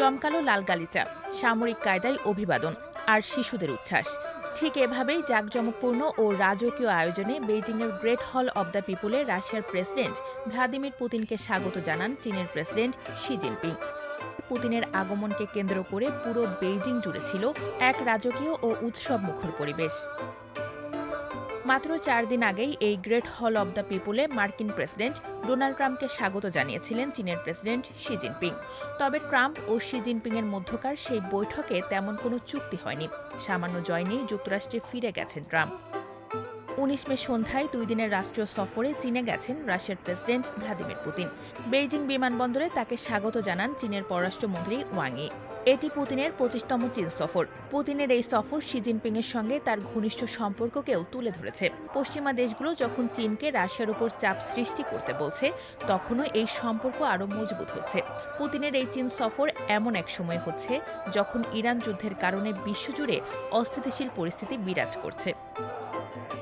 জমকালো লাল গালিচা, সামরিক কায়দায় অভিবাদন আর শিশুদের উচ্ছ্বাস। ঠিক এভাবেই জাঁকজমকপূর্ণ ও রাজকীয় আয়োজনে বেইজিংয়ের গ্রেট হল অব দ্য পিপুলে রাশিয়ার প্রেসিডেন্ট ভ্লাদিমির পুতিনকে স্বাগত জানান চীনের প্রেসিডেন্ট শি জিনপিং। পুতিনের আগমনকে কেন্দ্র করে পুরো বেইজিং জুড়ে ছিল এক রাজকীয় ও উৎসবমুখর পরিবেশ। মাত্র ৪ দিন আগেই এই গ্রেট হল অব দ্য পিপুলে মার্কিন প্রেসিডেন্ট ডোনাল্ড ট্রাম্পকে স্বাগত জানিয়েছিলেন চীনের প্রেসিডেন্ট শি জিনপিং। তবে ট্রাম্প ও শি জিনপিংয়ের মধ্যকার সেই বৈঠকে তেমন কোনো চুক্তি হয়নি। সামান্য জয় নিয়েই যুক্তরাষ্ট্রে ফিরে গেছেন ট্রাম্প। ১৯ মে সন্ধ্যায় ২ দিনের রাষ্ট্রীয় সফরে চীনে গেছেন রাশিয়ার প্রেসিডেন্ট ভ্লাদিমির পুতিন। বেইজিং বিমানবন্দরে তাকে স্বাগত জানান চীনের পররাষ্ট্রমন্ত্রী ওয়াং ই। এটি পুতিনের ২৫তম চীন সফর। পুতিনের এই সফর শি জিনপিংয়ের সঙ্গে তার ঘনিষ্ঠ সম্পর্ককেও তুলে ধরেছে। পশ্চিমা দেশগুলো যখন চীনকে রাশিয়ার উপর চাপ সৃষ্টি করতে বলছে, তখনও এই সম্পর্ক আরও মজবুত হচ্ছে। পুতিনের এই চীন সফর এমন এক সময় হচ্ছে যখন ইরান যুদ্ধের কারণে বিশ্বজুড়ে অস্থিতিশীল পরিস্থিতি বিরাজ করছে।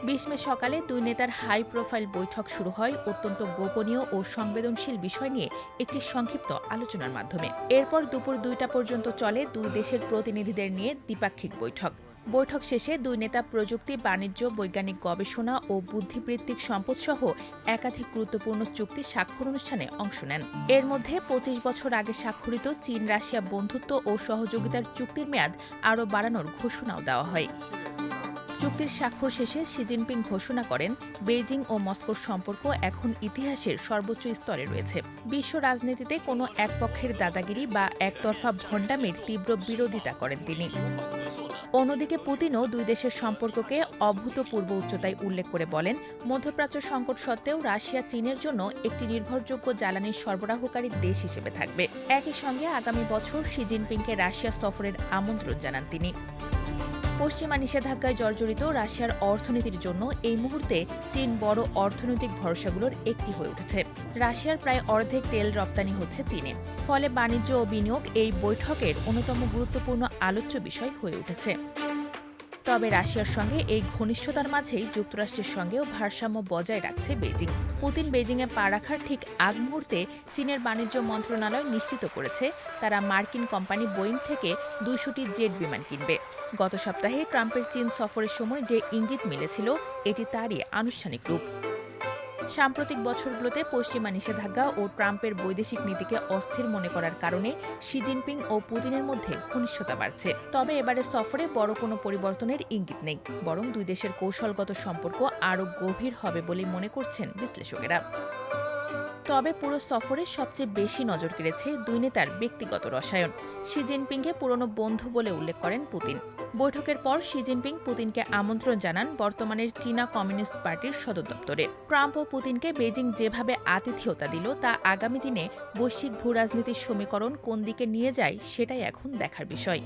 ২০ মে সকালে দুই নেতার হাই প্রোফাইল বৈঠক শুরু হয় অত্যন্ত গোপনীয় ও সংবেদনশীল বিষয় নিয়ে একটি সংক্ষিপ্ত আলোচনার মাধ্যমে। এরপর দুপুর ২টা পর্যন্ত চলে দুই দেশের প্রতিনিধিদের নিয়ে দ্বিপাক্ষিক বৈঠক। বৈঠক শেষে দুই নেতা প্রযুক্তি, বাণিজ্য, বৈজ্ঞানিক গবেষণা ও বুদ্ধিবৃত্তিক সম্পদসহ একাধিক গুরুত্বপূর্ণ চুক্তি স্বাক্ষর অনুষ্ঠানে অংশ নেন। এর মধ্যে ২৫ বছর আগে স্বাক্ষরিত চীন রাশিয়া বন্ধুত্ব ও সহযোগিতার চুক্তির মেয়াদ আরও বাড়ানোর ঘোষণাও দেওয়া হয়। চুক্তির স্বাক্ষর শেষে শি জিনপিং ঘোষণা করেন, বেইজিং ও মস্কোর সম্পর্ক এখন ইতিহাসের সর্বোচ্চ স্তরে রয়েছে। বিশ্ব রাজনীতিতে কোনো এক পক্ষের দাদাগিরি বা একতরফা ভণ্ডামির তীব্র বিরোধিতা করেন তিনি। অন্যদিকে পুতিনও দুই দেশের সম্পর্ককে অভূতপূর্ব উচ্চতায় উল্লেখ করে বলেন, মধ্যপ্রাচ্য সংকট সত্ত্বেও রাশিয়া চীনের জন্য একটি নির্ভরযোগ্য জ্বালানি সরবরাহকারী দেশ হিসেবে থাকবে। একই সঙ্গে আগামী বছর শি জিনপিংকে রাশিয়া সফরের আমন্ত্রণ জানান তিনি। পশ্চিমা নিষেধাজ্ঞায় জর্জরিত রাশিয়ার অর্থনীতির জন্য এই মুহূর্তে চীন বড় অর্থনৈতিক ভরসাগুলোর একটি হয়ে উঠেছে। রাশিয়ার প্রায় অর্ধেক তেল রপ্তানি হচ্ছে চীনে। ফলে বাণিজ্য ও বিনিয়োগ এই বৈঠকের অন্যতম গুরুত্বপূর্ণ আলোচ্য বিষয় হয়ে উঠেছে। তবে রাশিয়ার সঙ্গে এই ঘনিষ্ঠতার মাঝেই যুক্তরাষ্ট্রের সঙ্গেও ভারসাম্য বজায় রাখছে বেইজিং। পুতিন বেইজিংয়ে পা রাখার ঠিক আগ মুহূর্তে চীনের বাণিজ্য মন্ত্রণালয় নিশ্চিত করেছে, তারা মার্কিন কোম্পানি বোয়িং থেকে ২০০টি জেট বিমান কিনবে। গত সপ্তাহে ট্রাম্পের চীন সফরের সময় যে ইঙ্গিত মিলেছিল, এটি তারই আনুষ্ঠানিক রূপ। সাম্প্রতিক বছরগুলোতে পশ্চিমা নিষেধাজ্ঞা ও ট্রাম্পের বৈদেশিক নীতিকে অস্থির মনে করার কারণে শি জিনপিং ও পুতিনের মধ্যে ঘনিষ্ঠতা বাড়ছে। তবে এবারের সফরে বড় কোনো পরিবর্তনের ইঙ্গিত নেই, বরং দুই দেশের কৌশলগত সম্পর্ক আরও গভীর হবে বলে মনে করছেন বিশ্লেষকেরা। তবে পুরো সফরে সবচেয়ে বেশি নজর কেড়েছে দুই নেতার ব্যক্তিগত রসায়ন। শি জিনপিংকে পুরনো বন্ধু বলে উল্লেখ করেন পুতিন। বৈঠকের পর শি জিনপিং পুতিনকে আমন্ত্রণ জানান বর্তমানের চীনা কমিউনিস্ট পার্টির সদর দপ্তরে। ট্রাম্প ও পুতিনকে বেইজিং যেভাবে আতিথেয়তা দিল, তা আগামী দিনে বৈশ্বিক ভূরাজনীতির সমীকরণ কোন দিকে নিয়ে যায়, সেটাই এখন দেখার বিষয়।